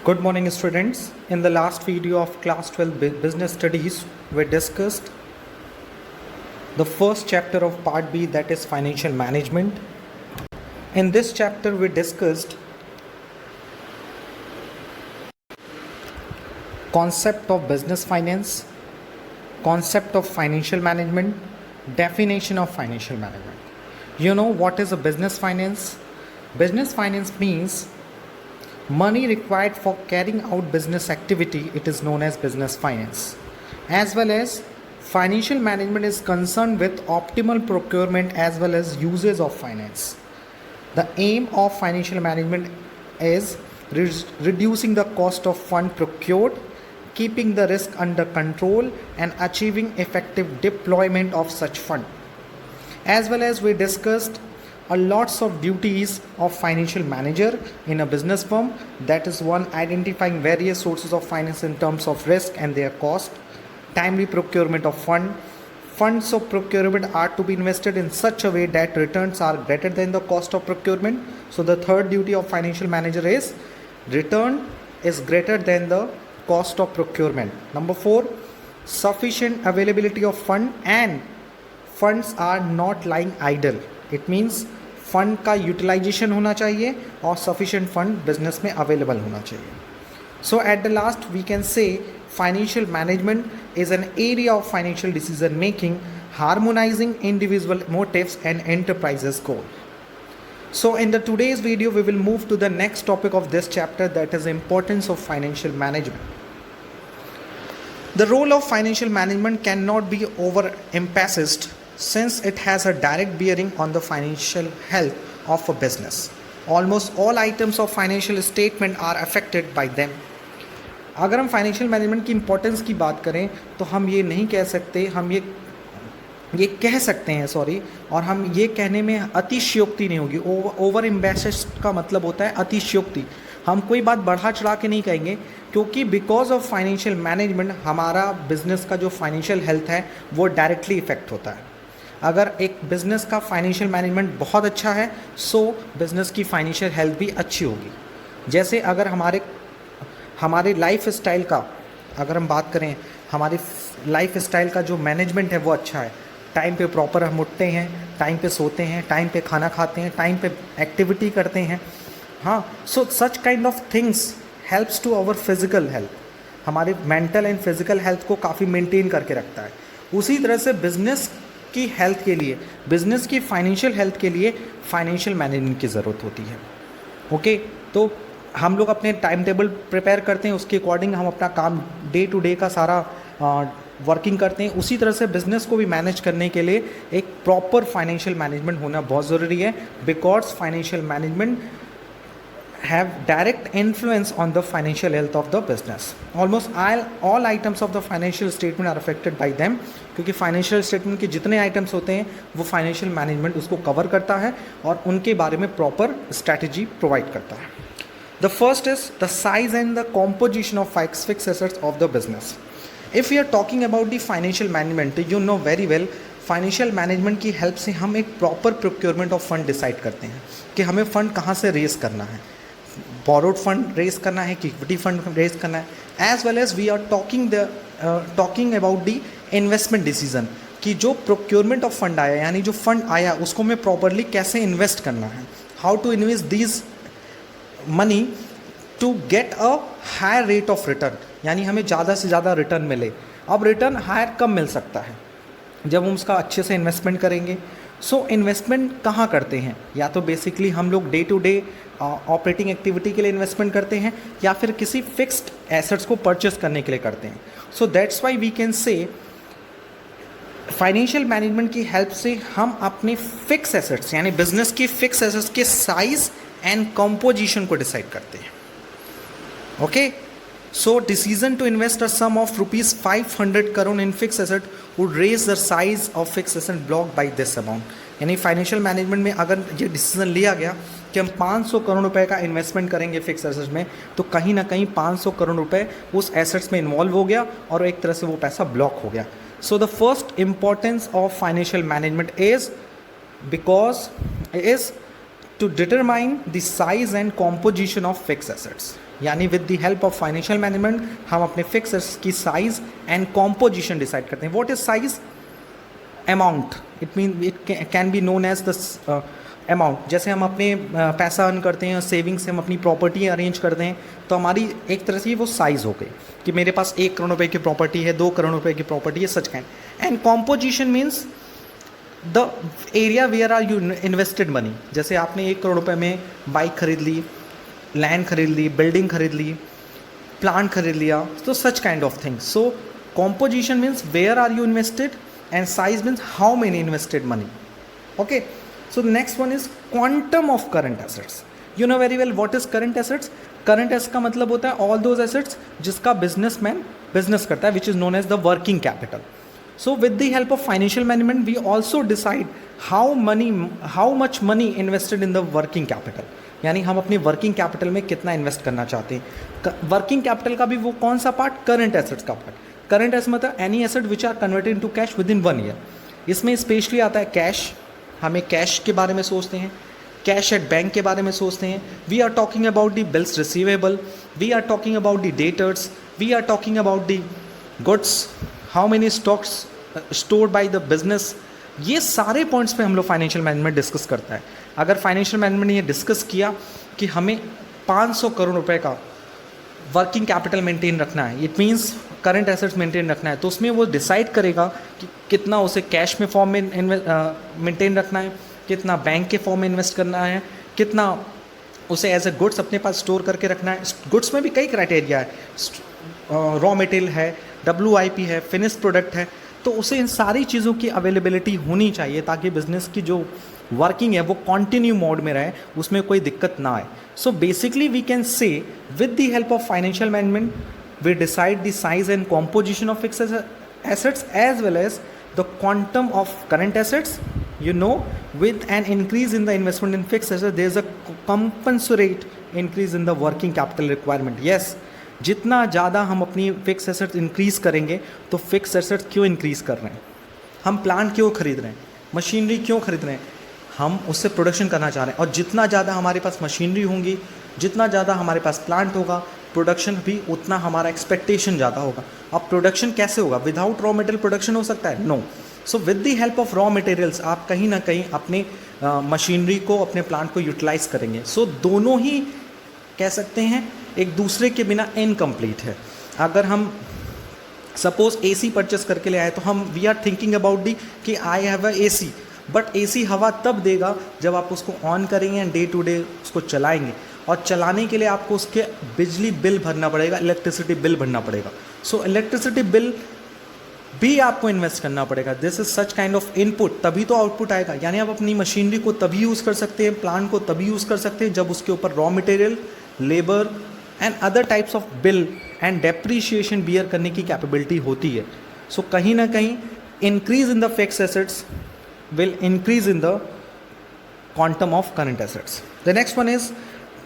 Good morning, students. In the last video of class 12 business studies, we discussed the first chapter of part B, that is financial management. In this chapter, we discussed concept of business finance, concept of financial management, definition of financial management. You know what is a business finance? Business finance means money required for carrying out business activity. It is known as business finance. As well as financial management is concerned with optimal procurement as well as uses of finance. The aim of financial management is reducing the cost of fund procured, keeping the risk under control and achieving effective deployment of such fund. As well as we discussed a lots of duties of financial manager in a business firm. That is one, identifying various sources of finance in terms of risk and their cost, timely procurement of funds of procurement are to be invested in such a way that returns are greater than the cost of procurement. So the third duty of financial manager is return is greater than the cost of procurement. Number 4, sufficient availability of fund and funds are not lying idle. It means fund का utilisation होना चाहिए और sufficient fund business में available होना चाहिए. So at the last we can say financial management is an area of financial decision making, harmonising individual motives and enterprises goal. So in the today's video we will move to the next topic of this chapter, that is importance of financial management. The role of financial management cannot be overemphasized since it has a direct bearing on the financial health of a business. Almost all items of financial statement are affected by them. अगर हम financial management की importance की बात करें तो हम ये नहीं कह सकते, हम ये कह सकते हैं सॉरी, और हम ये कहने में अतिशयोक्ति नहीं होगी. ओवर एम्बेसिस का मतलब होता है अतिशयोक्ति. हम कोई बात बढ़ा चढ़ा के नहीं कहेंगे, क्योंकि बिकॉज ऑफ फाइनेंशियल मैनेजमेंट हमारा बिजनेस का जो फाइनेंशियल हेल्थ है वो डायरेक्टली इफेक्ट होता है. अगर एक बिज़नेस का फाइनेंशियल मैनेजमेंट बहुत अच्छा है सो बिज़नेस की फाइनेंशियल हेल्थ भी अच्छी होगी. जैसे अगर हमारे लाइफ स्टाइल का अगर हम बात करें, हमारी लाइफ स्टाइल का जो मैनेजमेंट है वो अच्छा है, टाइम पे प्रॉपर हम उठते हैं, टाइम पे सोते हैं, टाइम पे खाना खाते हैं, टाइम पे एक्टिविटी करते हैं, हाँ, so such kind of things helps to our physical health, हमारे मेंटल एंड फिजिकल हेल्थ को काफ़ी मेंटेन करके रखता है. उसी तरह से बिज़नेस की हेल्थ के लिए, बिज़नेस की फाइनेंशियल हेल्थ के लिए फाइनेंशियल मैनेजमेंट की ज़रूरत होती है. ओके, तो हम लोग अपने टाइम टेबल प्रिपेयर करते हैं, उसके अकॉर्डिंग हम अपना काम डे टू डे का सारा वर्किंग करते हैं. उसी तरह से बिज़नेस को भी मैनेज करने के लिए एक प्रॉपर फाइनेंशियल मैनेजमेंट होना बहुत ज़रूरी है, because financial management have direct influence on the financial health of the business. Almost all items of the financial statement are affected by them, क्योंकि फाइनेंशियल स्टेटमेंट के जितने आइटम्स होते हैं वो फाइनेंशियल मैनेजमेंट उसको कवर करता है और उनके बारे में प्रॉपर स्ट्रैटेजी प्रोवाइड करता है. The first is the size and the composition of fix assets of the business. If you are talking about the financial management, you know very well financial management की help से हम एक proper procurement of fund decide करते हैं कि हमें fund कहाँ से रेज करना है, borrowed फंड रेज करना है कि इक्विटी फंड रेज करना है. As well as we are talking about the investment decision, कि जो प्रोक्योरमेंट ऑफ फंड आया यानी जो फंड आया उसको हमें प्रॉपरली कैसे इन्वेस्ट करना है, how to invest this money to get a higher rate of return, यानी हमें ज़्यादा से ज़्यादा रिटर्न मिले. अब रिटर्न हायर कब मिल सकता है, जब हम उसका अच्छे से इन्वेस्टमेंट करेंगे. सो इन्वेस्टमेंट कहाँ करते हैं, या तो बेसिकली हम लोग day to day operating activity के लिए इन्वेस्टमेंट करते हैं या फिर किसी फिक्स्ड एसेट्स को परचेस करने के लिए करते हैं. So that's why we can say financial management की हेल्प से हम अपने फिक्स एसेट्स यानी बिजनेस की फिक्स एसेट्स के साइज एंड कंपोजिशन को डिसाइड करते हैं. Okay, so decision to invest a sum of ₹500 crore in fix asset would raise the size of fix asset block by this amount. यानी financial management में अगर ये decision लिया गया कि हम 500 करोड़ रुपए का इन्वेस्टमेंट करेंगे फिक्स एसेट्स में, तो कहीं ना कहीं 500 करोड़ रुपए उस एसेट्स में इन्वॉल्व हो गया और एक तरह से वो पैसा ब्लॉक हो गया. So the first importance of financial management is to determine the size and composition of fixed assets. यानी with the help of financial management हम अपने फिक्स एसेट्स की साइज एंड कॉम्पोजिशन डिसाइड करते हैं. What is size? Amount. It mean it can be known as the amount. जैसे हम अपने पैसा अर्न करते हैं, सेविंग से हम अपनी प्रॉपर्टी अरेंज करते हैं, तो हमारी एक तरह से वो साइज़ हो गई कि मेरे पास 1 करोड़ रुपए की प्रॉपर्टी है, 2 करोड़ रुपए की प्रॉपर्टी है, such kind. And composition means the area where are you invested money. जैसे आपने 1 करोड़ रुपए में बाइक खरीद ली, लैंड खरीद ली, बिल्डिंग खरीद ली, प्लांट खरीद लिया, तो such kind of things. So composition means where are you invested and size means how many invested money. Okay, so the next one is quantum of current assets. You know very well what is current assets. Current assets का मतलब होता है all those assets जिसका businessman business करता है, which is known as the working capital. So with the help of financial management we also decide how much money invested in the working capital. यानी हम अपनी वर्किंग कैपिटल में कितना invest करना चाहते हैं. वर्किंग कैपिटल का भी वो कौन सा पार्ट? करंट एसेट्स का पार्ट. करंट एसेट मतलब any asset which are converted into cash within 1 year. इसमें स्पेशली आता है कैश. हमें कैश के बारे में सोचते हैं, कैश एट बैंक के बारे में सोचते हैं. We are talking about the bills receivable, we are talking about the debtors, we are talking about the goods, how many stocks stored by the business. ये सारे पॉइंट्स पे हम लोग फाइनेंशियल मैनेजमेंट डिस्कस करता है. अगर फाइनेंशियल मैनेजमेंट ने ये डिस्कस किया कि हमें 500 करोड़ रुपए का वर्किंग कैपिटल मेंटेन रखना है, it means current assets maintain रखना है, तो उसमें वो डिसाइड करेगा कि कितना उसे कैश में फॉर्म में मेंटेन रखना है, कितना बैंक के फॉर्म में इन्वेस्ट करना है, कितना उसे एज ए गुड्स अपने पास स्टोर करके रखना है. गुड्स में भी कई क्राइटेरिया है, रॉ मटेरियल है, WIP है, फिनिश्ड प्रोडक्ट है, तो उसे इन सारी चीज़ों की अवेलेबिलिटी होनी चाहिए ताकि बिजनेस की जो वर्किंग है वो कंटिन्यू मोड में रहे, उसमें कोई दिक्कत ना आए. So basically we can say with the help of financial management we decide the size and composition of fixed assets as well as the quantum of current assets. You know, with an increase in the investment in fixed assets there is a commensurate increase in the working capital requirement. Yes, जितना ज़्यादा हम अपनी fix assets increase करेंगे तो fix assets क्यों increase कर रहे हैं? हम प्लांट क्यों खरीद रहे हैं, मशीनरी क्यों खरीद रहे हैं? हम उससे प्रोडक्शन करना चाह रहे हैं. और जितना ज़्यादा हमारे पास मशीनरी होंगी, जितना ज़्यादा हमारे पास प्लांट होगा, प्रोडक्शन भी उतना हमारा एक्सपेक्टेशन ज़्यादा होगा. अब प्रोडक्शन कैसे होगा? विदाउट रॉ मटेरियल प्रोडक्शन हो सकता है? No. So with the help of raw materials आप कहीं ना कहीं अपने मशीनरी को, अपने प्लांट को यूटिलाइज करेंगे. सो दोनों ही कह सकते हैं एक दूसरे के बिना इनकम्प्लीट है. अगर हम सपोज AC परचेस करके ले आए तो हम we are thinking about the कि I have a AC, but AC हवा तब देगा जब आप उसको ऑन करेंगे एंड डे टू डे उसको चलाएंगे. और चलाने के लिए आपको उसके बिजली बिल भरना पड़ेगा, इलेक्ट्रिसिटी बिल भरना पड़ेगा. सो इलेक्ट्रिसिटी बिल भी आपको इन्वेस्ट करना पड़ेगा. This is such kind of input, तभी तो आउटपुट आएगा. यानी आप अपनी मशीनरी को तभी यूज़ कर सकते हैं, प्लांट को तभी यूज़ कर सकते हैं जब उसके ऊपर raw material, labour and other types of bill and depreciation bear करने की कैपेबिलिटी होती है. सो कहीं ना कहीं increase in the fixed assets will increase in the quantum of current assets. The next one is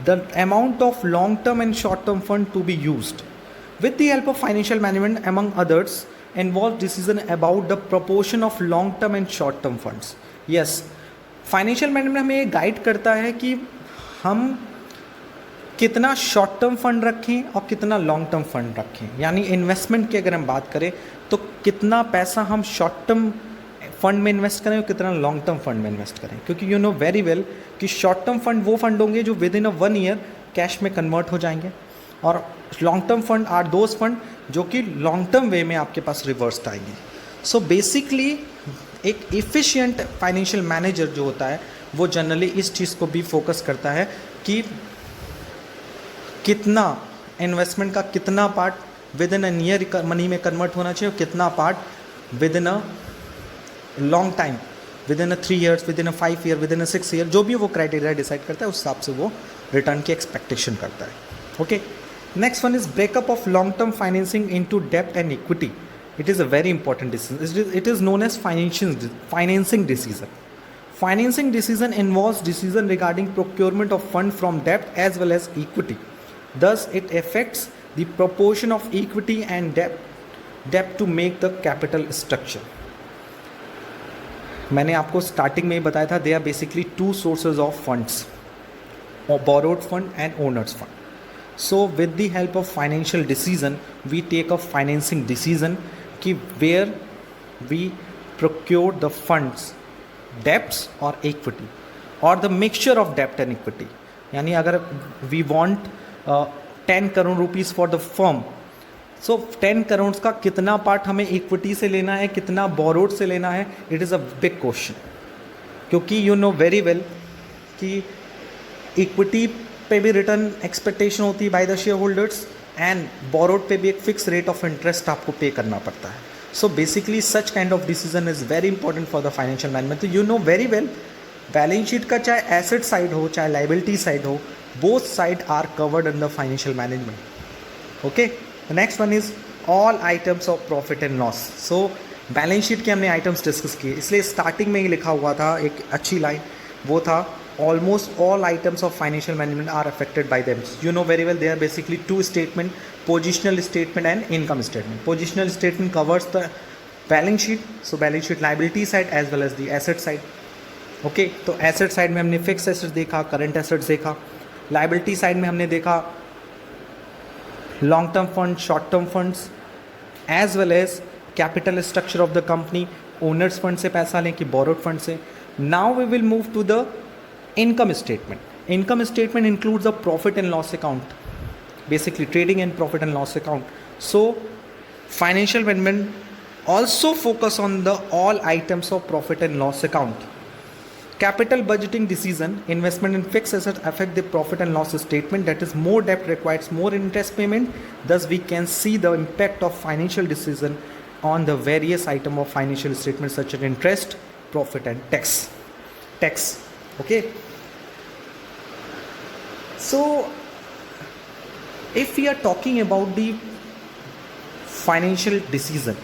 the amount of long term and short term fund to be used. With the help of financial management among others involve decision about the proportion of long term and short term funds. Yes, financial management हमें ये guide करता है कि हम कितना short term fund रखें और कितना लॉन्ग टर्म फंड रखें. यानी इन्वेस्टमेंट की अगर हम बात करें तो कितना पैसा हम शॉर्ट टर्म फंड में इन्वेस्ट करें और कितना लॉन्ग टर्म फंड में इन्वेस्ट करें. क्योंकि यू नो वेरी वेल कि शॉर्ट टर्म फंड वो फंड होंगे जो within a 1 year cash में कन्वर्ट हो जाएंगे, और long term fund are those fund जो कि लॉन्ग टर्म वे में आपके पास रिवर्स आएंगे. सो बेसिकली एक इफ़िशियंट फाइनेंशियल मैनेजर जो होता है वो जनरली इस चीज़ को भी फोकस करता है कि कितना इन्वेस्टमेंट का कितना part with in a year money में कन्वर्ट होना चाहिए और कितना part with in a long time, with in a 3 years, with in a 5 year, with in a 6 year, जो भी वो क्राइटेरिया डिसाइड करता है उस हिसाब से वो रिटर्न की एक्सपेक्टेशन करता है. Okay, next one is breakup of long term financing into डेब्ट and equity. It is a very important decision. It is known as financing decision. Financing decision involves decision regarding procurement of fund from debt as well as equity. Thus, it affects the proportion of equity and debt to make the capital structure. मैंने आपको starting में ही बताया था they are basically 2 sources of funds, borrowed fund and owners fund. So with the help of financial decision, we take a financing decision कि where we procure the funds, debts or equity or the mixture of debt and equity. यानी अगर we want 10 crore rupees for the firm, सो 10 करोड़ का कितना part हमें equity से लेना है, कितना बोरोड से लेना है, it is a big question. क्योंकि यू नो वेरी वेल कि इक्विटी पे भी रिटर्न एक्सपेक्टेशन होती है by the share holders and borrowed पे भी एक फिक्स रेट ऑफ इंटरेस्ट आपको पे करना पड़ता है. So basically such kind of decision is very important for the financial management. तो you know very well balance sheet का चाहे एसेट साइड हो चाहे लाइबिलिटी साइड हो, both side are covered in the financial management. Okay, the next one is all items of profit and loss. So balance sheet के हमने items discuss किए, इसलिए starting में ही लिखा हुआ था एक अच्छी लाइन, वो था almost all items of financial management are affected by them. You know very well they are basically two statement, positional statement and income statement. Positional statement covers the balance sheet, so balance sheet liability side as well as the asset side. Okay, तो asset side में हमने fixed assets देखा, current assets देखा. liability side में हमने देखा long term funds, short term funds as well as capital structure of the company, owners fund से पैसा लें कि borrowed fund से. Now we will move to the income statement. Income statement includes a profit and loss account, basically trading and profit and loss account. So financial management also focus on the all items of profit and loss account. Capital budgeting decision, investment in fixed assets affect the profit and loss statement. That is, more debt requires more interest payment. Thus we can see the impact of financial decision on the various item of financial statements such as interest, profit and tax. Okay, so if we are talking about the financial decision,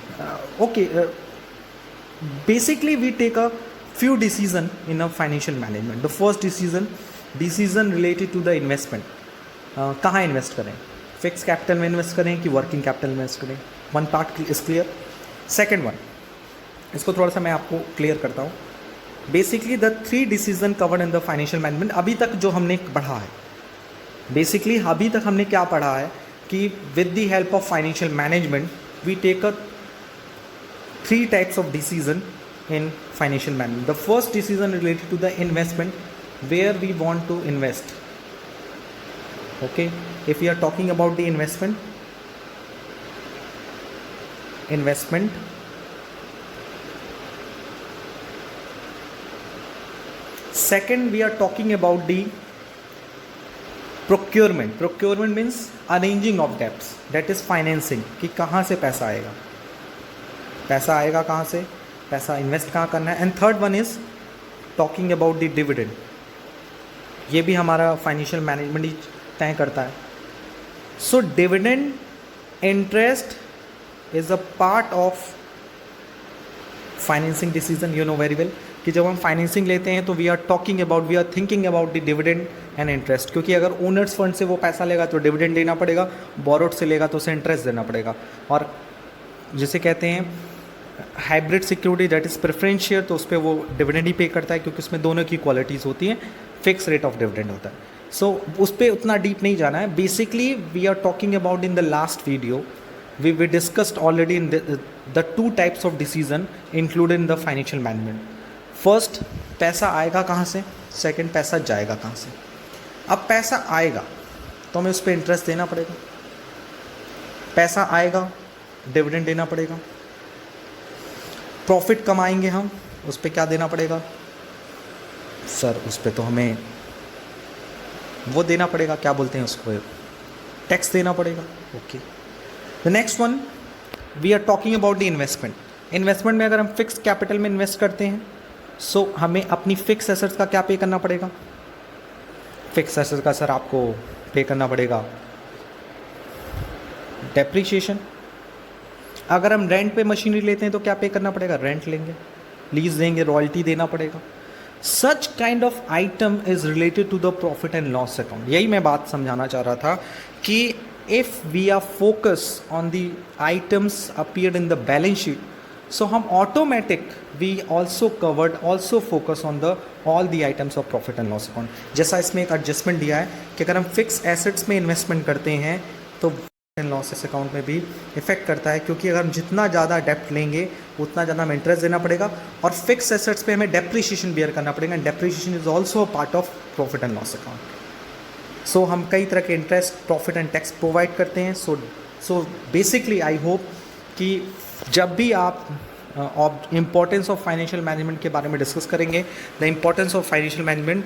basically we take a few decision in a financial management. The first decision related to the investment. कहाँ invest करें, fix capital में invest करें कि working capital में invest करें. One part is clear. Second one, इसको थोड़ा सा मैं आपको क्लियर करता हूँ. Basically the 3 decision covered in the financial management. अभी तक जो हमने पढ़ा है, बेसिकली अभी तक हमने क्या पढ़ा है कि with the help of financial management we take a 3 types of decision in financial management. The first decision related to the investment, where we want to invest. Okay, if we are talking about the investment, second we are talking about the procurement means arranging of debts, that is financing, कि कहाँ से पैसा आएगा कहाँ से, पैसा invest कहाँ करना है. And third one is talking about the dividend. ये भी हमारा फाइनेंशियल मैनेजमेंट ही तय करता है. So dividend interest is a part of financing decision. You know very well कि जब हम फाइनेंसिंग लेते हैं तो we are thinking about the dividend and interest. क्योंकि अगर ओनर्स फंड से वो पैसा लेगा तो डिविडेंड देना पड़ेगा, बोरोड से लेगा तो उसे इंटरेस्ट देना पड़ेगा. और जिसे कहते हैं hybrid security, that is preference share, तो उस पर वो डिविडेंड ही पे करता है क्योंकि उसमें दोनों की क्वालिटीज़ होती हैं, फिक्स रेट ऑफ डिविडेंड होता है. सो उस पर उतना डीप नहीं जाना है. Basically we are talking about in the last video we discussed already in the 2 types of decision included in the financial management. First, पैसा आएगा कहाँ से. सेकेंड, पैसा जाएगा कहाँ से. अब पैसा आएगा तो हमें उस पर इंटरेस्ट देना पड़ेगा. पैसा आएगा, डिविडेंड देना पड़ेगा. प्रॉफिट कमाएंगे हम, उस पर क्या देना पड़ेगा सर, उस पर तो हमें वो देना पड़ेगा, क्या बोलते हैं उसको, टैक्स देना पड़ेगा. Okay, the next one we are talking about the investment में अगर हम फिक्स कैपिटल में इन्वेस्ट करते हैं सो हमें अपनी फिक्स एसेट्स का क्या पे करना पड़ेगा. फिक्स एसेट्स का सर आपको पे करना पड़ेगा डेप्रिसिएशन. अगर हम रेंट पे मशीनरी लेते हैं तो क्या पे करना पड़ेगा, रेंट लेंगे, लीज देंगे, रॉयल्टी देना पड़ेगा. Such kind of item is related to the profit and loss account. यही मैं बात समझाना चाह रहा था कि if we are focus on the items appeared in the balance sheet, so हम automatic we also covered also focus on the all the items of profit and loss account. जैसा इसमें एक एडजस्टमेंट दिया है कि अगर हम फिक्स एसेट्स में इन्वेस्टमेंट करते हैं तो एंड लॉसेस अकाउंट में भी इफेक्ट करता है, क्योंकि अगर हम जितना ज़्यादा डेप्ट लेंगे उतना ज़्यादा हमें इंटरेस्ट देना पड़ेगा और फिक्स एसेट्स पे हमें डेप्रिशिएशन बियर करना पड़ेगा. And depreciation is also part of profit and loss account. So हम कई तरह के interest, profit and tax provide करते हैं. सो बेसिकली आई होप कि जब भी आप इम्पोर्टेंस ऑफ फाइनेंशियल मैनेजमेंट के बारे में डिस्कस करेंगे, the importance of financial management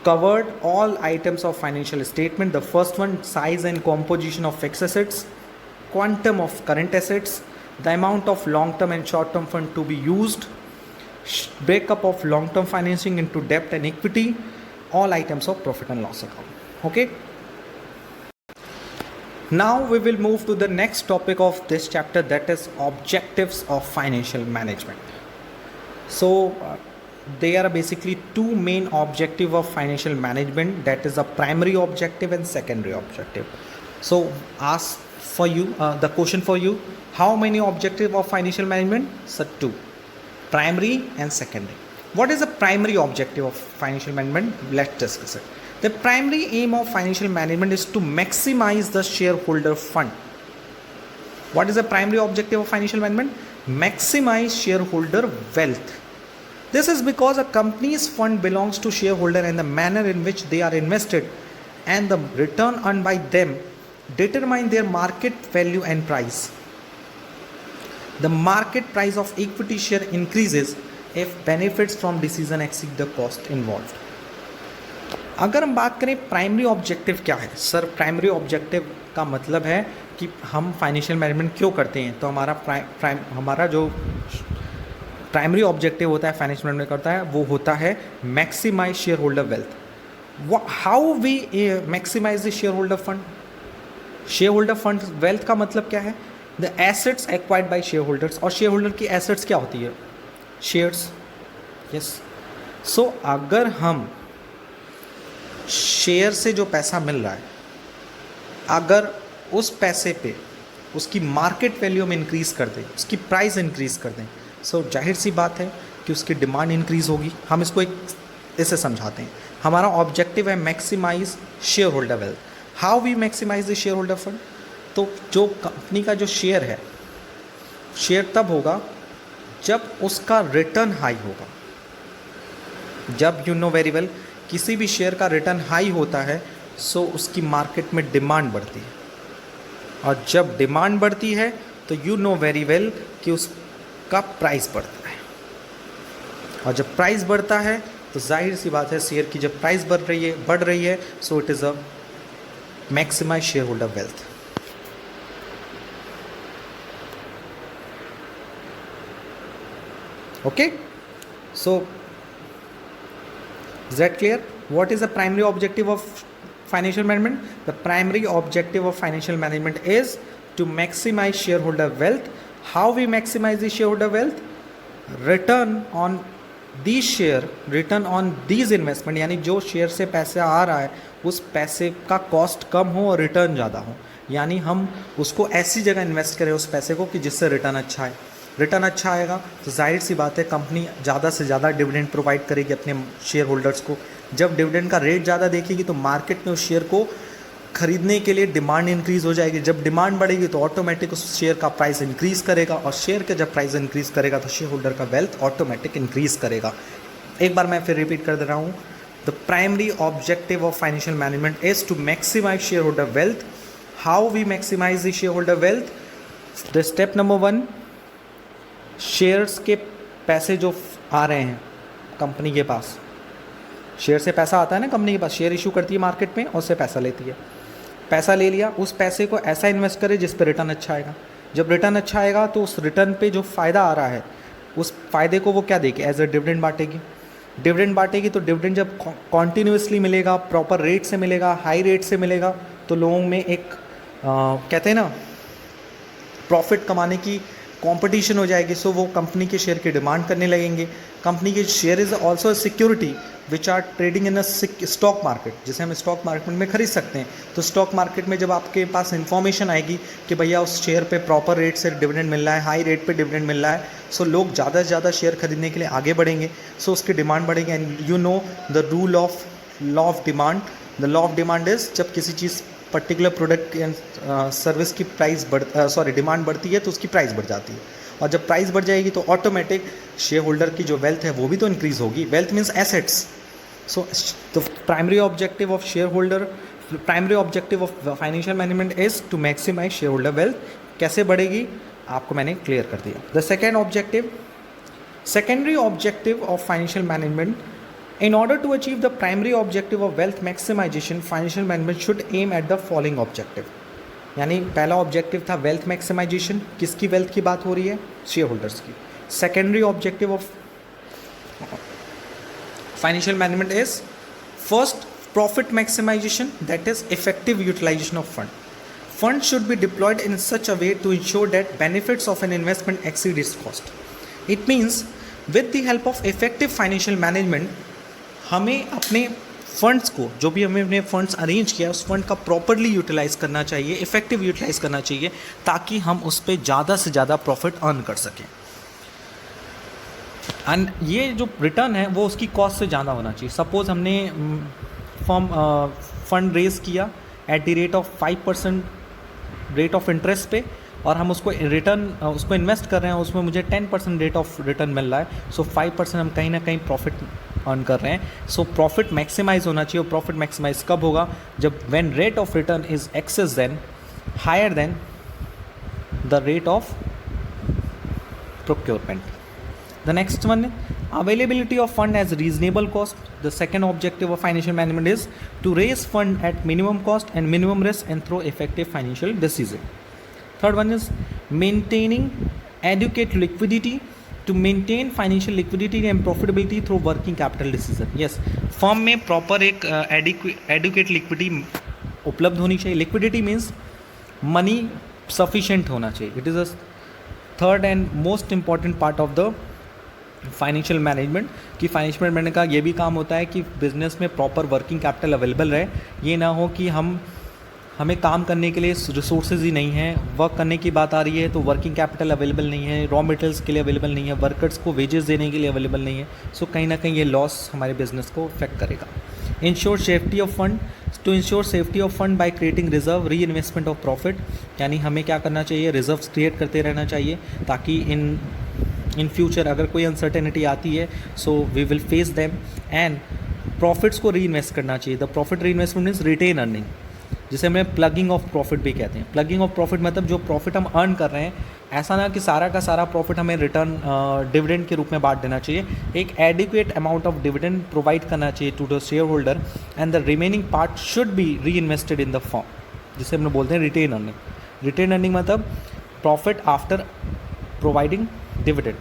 covered all items of financial statement. The first one, size and composition of fixed assets, quantum of current assets, the amount of long term and short term fund to be used, breakup of long term financing into debt and equity, all items of profit and loss account. Okay, now we will move to the next topic of this chapter, that is objectives of financial management. So there are basically two main objective of financial management, that is a primary objective and secondary objective. So ask for you the question for you, how many objective of financial management? So two, primary and secondary. What is the primary objective of financial management? Let's discuss it. The primary aim of financial management is to maximize the shareholder fund. What is the primary objective of financial management? Maximize shareholder wealth. This is because a company's fund belongs to shareholder and the manner in which they are invested and the return earned by them determine their market value and price. The market price of equity share increases if benefits from decision exceed the cost involved. अगर हम बात करें primary objective क्या है, sir primary objective का मतलब है कि हम फाइनेंशियल मैनेजमेंट क्यों करते हैं. तो हमारा जो प्राइमरी ऑब्जेक्टिव होता है फाइनेंशियल मैनेजमेंट करता है वो होता है maximise shareholder wealth. How we maximise the shareholder fund? Shareholder fund wealth का मतलब क्या है? The assets acquired by shareholders. और शेयर होल्डर की एसेट्स क्या होती है? शेयर्स. यस. सो अगर हम शेयर से जो पैसा मिल रहा है, अगर उस पैसे पे उसकी मार्केट वैल्यू में इंक्रीज कर दें, उसकी प्राइस इंक्रीज कर दें, सो जाहिर सी बात है कि उसकी डिमांड इंक्रीज़ होगी. हम इसको एक ऐसे समझाते हैं, हमारा ऑब्जेक्टिव है maximise shareholder wealth. How we maximise the shareholder fund? तो जो कंपनी का जो शेयर है, शेयर तब होगा जब उसका रिटर्न हाई होगा. जब यू नो वेरी वेल किसी भी शेयर का रिटर्न हाई होता है सो उसकी मार्केट में डिमांड बढ़ती है, और जब डिमांड बढ़ती है तो यू नो वेरी वेल कि उसका प्राइस बढ़ता है, और जब प्राइस बढ़ता है तो जाहिर सी बात है शेयर की जब प्राइस बढ़ रही है so it is a maximise shareholder wealth. Okay, so is that clear? What is the primary objective of financial management? The primary objective of financial management is to maximize shareholder wealth. How we maximize the shareholder wealth? Return on these share, return on these investment, यानी जो share से पैसे आ रहा है उस पैसे का cost कम हो और रिटर्न ज़्यादा हो, यानी हम उसको ऐसी जगह इन्वेस्ट करें उस पैसे को कि जिससे रिटर्न अच्छा है. रिटर्न अच्छा आएगा तो जाहिर सी बात है कंपनी ज़्यादा से ज़्यादा डिविडेंड प्रोवाइड करेगी अपने शेयर होल्डर्स को. जब डिविडेंड का रेट ज़्यादा देखेगी तो मार्केट में उस शेयर को खरीदने के लिए डिमांड इंक्रीज़ हो जाएगी. जब डिमांड बढ़ेगी तो ऑटोमेटिक उस शेयर का प्राइस इंक्रीज़ करेगा, और शेयर का जब प्राइस इंक्रीज़ करेगा तो शेयर होल्डर का वेल्थ ऑटोमेटिक इंक्रीज़ करेगा. एक बार मैं फिर रिपीट कर दे रहा हूँ. The primary objective of financial management is to maximise shareholder wealth. How we maximise the shareholder wealth? The step number 1, shares के पैसे जो आ रहे हैं कंपनी के पास, शेयर से पैसा आता है ना कंपनी के पास, शेयर इशू करती है मार्केट में और उससे पैसा लेती है. पैसा ले लिया, उस पैसे को ऐसा इन्वेस्ट करे जिस पे रिटर्न अच्छा आएगा. जब रिटर्न अच्छा आएगा तो उस रिटर्न पे जो फ़ायदा आ रहा है उस फ़ायदे को वो क्या देगी? एज अ डिविडेंड बांटेगी. डिविडेंड बांटेगी तो डिविडेंड जब कॉन्टीन्यूसली मिलेगा, प्रॉपर रेट से मिलेगा, हाई रेट से मिलेगा, तो लोगों में एक कहते हैं ना प्रॉफिट कमाने की कंपटीशन हो जाएगी, सो वो कंपनी के शेयर की डिमांड करने लगेंगे। कंपनी के share is also security which are trading in a stock market, जिसे हम स्टॉक मार्केट में खरीद सकते हैं। तो स्टॉक मार्केट में जब आपके पास इंफॉर्मेशन आएगी कि भैया उस शेयर पे प्रॉपर रेट से डिविडेंड मिल रहा है, हाई रेट पे डिविडेंड मिल रहा है, सो लोग ज़्यादा से ज़्यादा शेयर खरीदने के लिए आगे बढ़ेंगे, सो उसकी डिमांड बढ़ेगी। And you know the rule of law of demand, the law of demand is जब किसी चीज़ पर्टिकुलर प्रोडक्ट एंड सर्विस की प्राइस डिमांड बढ़ती है तो उसकी प्राइस बढ़ जाती है, और जब प्राइस बढ़ जाएगी तो ऑटोमेटिक शेयर होल्डर की जो वेल्थ है वो भी तो इंक्रीज़ होगी। Wealth means assets. So the primary objective of shareholder, primary objective of financial management is to maximise shareholder wealth. कैसे बढ़ेगी आपको मैंने क्लियर कर दिया। The second objective, secondary objective of financial management, in order to achieve the primary objective of wealth maximization, financial management should aim at the following objective। यानी पहला objective था wealth maximisation, किसकी वेल्थ की बात हो रही है? शेयर होल्डर्स की। Secondary objective of financial management is first profit maximisation, that is effective utilisation of fund. Fund should be deployed in such a way to ensure that benefits of an investment exceed its cost. It means with the help of effective financial management हमें अपने funds को, जो भी हमें अपने funds arrange किया उस fund का प्रॉपरली यूटिलाइज़ करना चाहिए, इफेक्टिव यूटिलाइज़ करना चाहिए, ताकि हम उस पर ज़्यादा से ज़्यादा प्रॉफिट अर्न कर सकें। एंड ये जो रिटर्न है वो उसकी कॉस्ट से ज़्यादा होना चाहिए। सपोज़ हमने फंड रेज़ किया at the rate of 5% rate of interest पे, और हम उसको रिटर्न उसको इन्वेस्ट कर रहे हैं, उसमें मुझे 10% रेट ऑफ रिटर्न मिल रहा है, सो 5% हम कहीं ना कहीं प्रॉफिट अर्न कर रहे हैं। सो प्रॉफिट मैक्सिमाइज होना चाहिए। और प्रॉफिट मैक्सिमाइज कब होगा? जब when rate of return is excess than higher than the rate of procurement. The next one, availability of fund as reasonable cost. The second objective of financial management is to raise fund at minimum cost and minimum risk and through effective financial decision. Third one is maintaining adequate liquidity, to maintain financial liquidity and profitability through working capital decision. Yes, firm में proper एक educate liquidity उपलब्ध होनी चाहिए। Liquidity means money sufficient होना चाहिए। It is a third and most important part of the financial management. कि financial management का ये भी काम होता है कि बिजनेस में प्रॉपर वर्किंग कैपिटल अवेलेबल रहे। ये ना हो कि हमें काम करने के लिए रिसोर्सेज ही नहीं है, वर्क करने की बात आ रही है तो वर्किंग कैपिटल अवेलेबल नहीं है, रॉ मटेरियल्स के लिए अवेलेबल नहीं है, वर्कर्स को वेजेस देने के लिए अवेलेबल नहीं है। सो कहीं ना कहीं ये लॉस हमारे बिजनेस को अफेक्ट करेगा। Ensure safety of fund, to ensure safety of fund by creating reserve reinvestment of profit. यानी हमें क्या करना चाहिए? रिजर्व्स क्रिएट करते रहना चाहिए, ताकि इन फ्यूचर अगर कोई अनसर्टेनिटी आती है so we will face them. And profits को री इन्वेस्ट करना चाहिए। The profit reinvestment means retain earning, जिसे हमें प्लगिंग ऑफ प्रॉफिट भी कहते हैं। प्लगिंग ऑफ प्रॉफिट मतलब जो प्रॉफिट हम अर्न कर रहे हैं, ऐसा ना कि सारा का सारा प्रॉफिट हमें रिटर्न डिविडेंड के रूप में बांट देना चाहिए। एक adequate amount of dividend provide करना चाहिए to the shareholder, and the remaining part should be reinvested in the firm, जिसे हम लोग बोलते हैं रिटेन अर्निंग। रिटेन अर्निंग मतलब profit after providing dividend,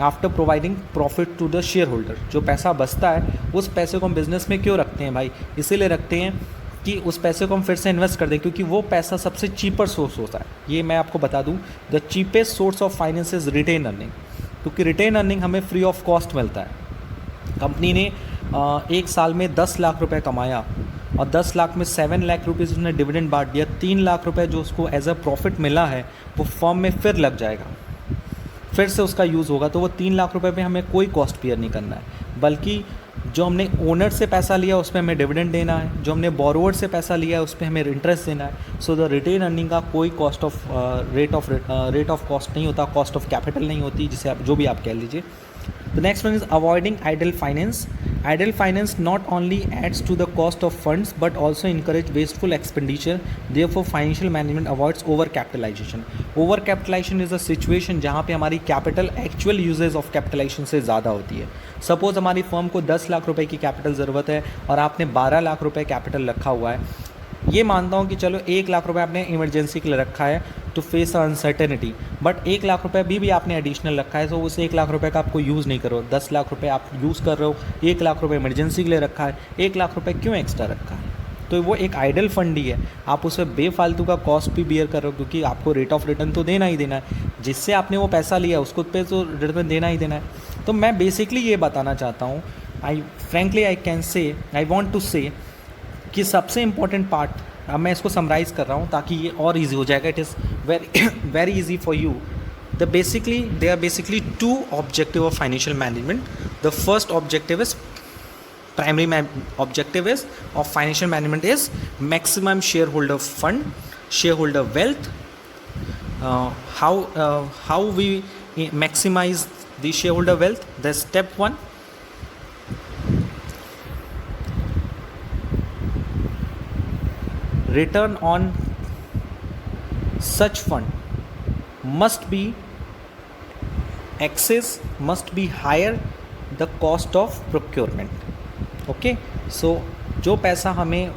after providing profit to the shareholder. जो पैसा बचता है उस पैसे को हम बिजनेस में क्यों रखते हैं भाई? इसीलिए रखते हैं कि उस पैसे को हम फिर से इन्वेस्ट कर दें, क्योंकि वो पैसा सबसे चीपर सोर्स होता है। ये मैं आपको बता दूं, the cheapest source of finance is retain earning, क्योंकि रिटेन अर्निंग हमें फ्री ऑफ कॉस्ट मिलता है। कंपनी ने एक साल में 10 लाख रुपए कमाया और 10 लाख में 7 लाख रुपीज़ उसने डिविडेंड बांट दिया, 3 लाख रुपए जो उसको एज अ प्रॉफिट मिला है वो फर्म में फिर लग जाएगा, फिर से उसका यूज़ होगा। तो वो 3 लाख रुपए पे हमें कोई कॉस्ट बियर नहीं करना है, बल्कि जो हमने ओनर से पैसा लिया उस पर हमें डिविडेंड देना है, जो हमने बोरोवर से पैसा लिया है उस पर हमें इंटरेस्ट देना है। सो द रिटेन अर्निंग का कोई cost of rate of cost नहीं होता, कॉस्ट ऑफ कैपिटल नहीं होती, जिसे आप जो भी आप कह लीजिए। The next one is avoiding idle finance. Idle finance not only adds to the cost of funds but also encourage wasteful expenditure. Therefore, financial management avoids overcapitalization. Overcapitalization is a situation जहाँ पे हमारी capital actual usages of capitalisation से ज़्यादा होती है। Suppose हमारी firm को 10 लाख रुपए की कैपिटल ज़रूरत है और आपने 12 लाख रुपए कैपिटल रखा हुआ है। ये मानता हूँ कि चलो 1 लाख रुपए आपने इमरजेंसी के लिए रखा है to face uncertainty, but 1 lakh रुपए भी आपने एडिशनल रखा है, तो उस 1 लाख रुपए का आपको यूज़ नहीं करो। 10 लाख रुपए आप यूज़ कर रहे हो, 1 लाख रुपए इमरजेंसी के लिए रखा है, 1 लाख रुपए क्यों एक्स्ट्रा रखा है? तो वो एक आइडल फंड ही है, आप उसे बेफालतू का कॉस्ट भी बियर कर रहे हो, क्योंकि आपको रेट ऑफ रिटर्न तो देना ही देना है, जिससे आपने वो पैसा लिया उसको पे तो रिटर्न देना ही देना है। तो मैं बेसिकली ये बताना चाहता हूँ, I can say, I want to से कि सबसे इम्पॉर्टेंट पार्ट, अब मैं इसको समराइज़ कर रहा हूँ ताकि ये और ईजी हो जाएगा, it is very very easy for you. They are basically two objective of financial management. The first objective is objective is of financial management is maximum shareholder fund, shareholder wealth. How we maximize the shareholder wealth? The step one, return on such fund must be higher the cost of procurement. Okay, so जो पैसा हमें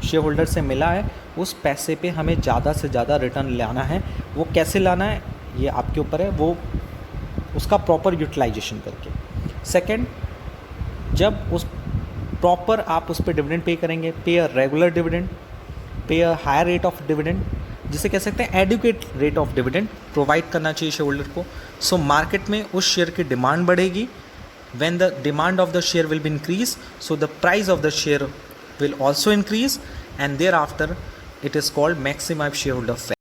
share holder से मिला है उस पैसे पे हमें ज़्यादा से ज़्यादा रिटर्न लाना है। वो कैसे लाना है ये आपके ऊपर है, वो उसका प्रॉपर यूटिलाइजेशन करके। सेकंड, जब उस प्रॉपर आप उस पर डिविडेंड पे करेंगे, पे अ regular dividend, pay a higher rate of dividend, जिसे कह सकते हैं adequate rate of dividend provide करना चाहिए शेयर होल्डर को। सो मार्केट में उस शेयर की डिमांड बढ़ेगी, when the demand of the share will be increased, so the price of the share will also increase, and thereafter it is called maximum shareholder value.